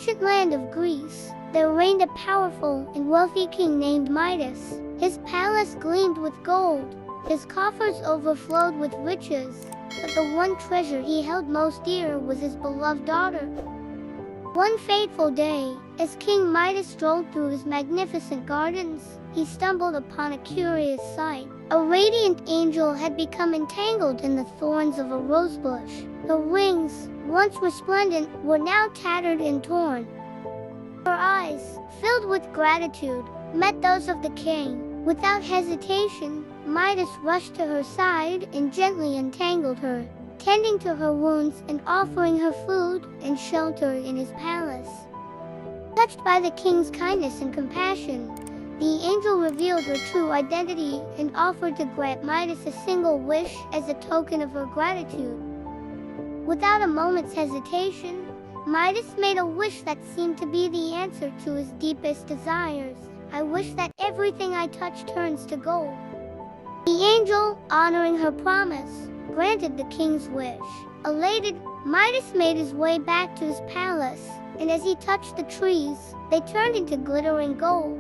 ancient land of Greece, there reigned a powerful and wealthy king named Midas. His palace gleamed with gold, his coffers overflowed with riches, but the one treasure he held most dear was his beloved daughter. One fateful day, as King Midas strolled through his magnificent gardens, he stumbled upon a curious sight. A radiant angel had become entangled in the thorns of a rosebush. Her wings, once resplendent, were now tattered and torn. Her eyes, filled with gratitude, met those of the king. Without hesitation, Midas rushed to her side and gently untangled her, tending to her wounds and offering her food and shelter in his palace. Touched by the king's kindness and compassion, the angel revealed her true identity and offered to grant Midas a single wish as a token of her gratitude. Without a moment's hesitation, Midas made a wish that seemed to be the answer to his deepest desires. "I wish that everything I touch turns to gold." The angel, honoring her promise, granted the king's wish. Elated, Midas made his way back to his palace, and as he touched the trees, they turned into glittering gold.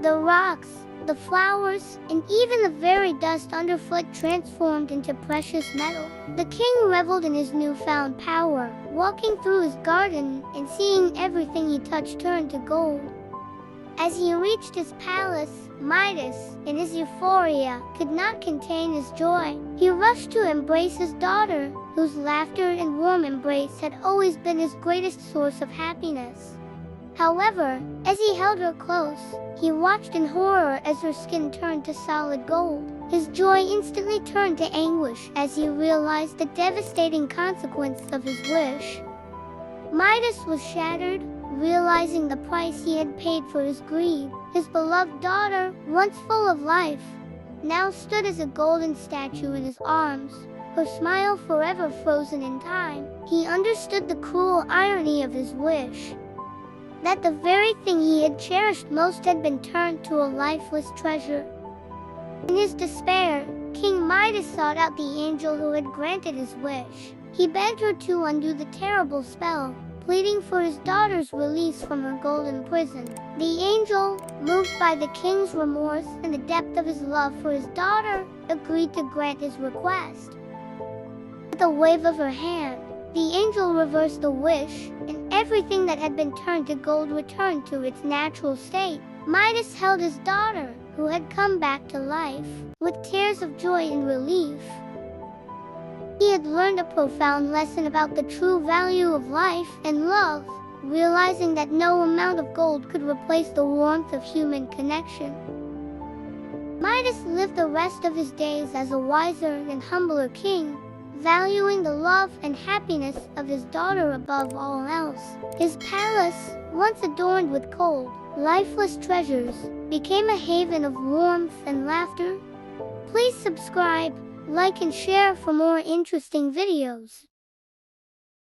The rocks, the flowers, and even the very dust underfoot transformed into precious metal. The king reveled in his newfound power, walking through his garden and seeing everything he touched turn to gold. As he reached his palace, Midas, in his euphoria, could not contain his joy. He rushed to embrace his daughter, whose laughter and warm embrace had always been his greatest source of happiness. However, as he held her close, he watched in horror as her skin turned to solid gold. His joy instantly turned to anguish as he realized the devastating consequence of his wish. Midas was shattered, realizing the price he had paid for his greed. His beloved daughter, once full of life, now stood as a golden statue in his arms, her smile forever frozen in time. He understood the cruel irony of his wish, that the very thing he had cherished most had been turned to a lifeless treasure. In his despair, King Midas sought out the angel who had granted his wish. He begged her to undo the terrible spell, pleading for his daughter's release from her golden prison. The angel, moved by the king's remorse and the depth of his love for his daughter, agreed to grant his request. With a wave of her hand, the angel reversed the wish, and everything that had been turned to gold returned to its natural state. Midas held his daughter, who had come back to life, with tears of joy and relief. He had learned a profound lesson about the true value of life and love, realizing that no amount of gold could replace the warmth of human connection. Midas lived the rest of his days as a wiser and humbler king, valuing the love and happiness of his daughter above all else. His palace, once adorned with cold, lifeless treasures, became a haven of warmth and laughter. Please subscribe, like and share for more interesting videos.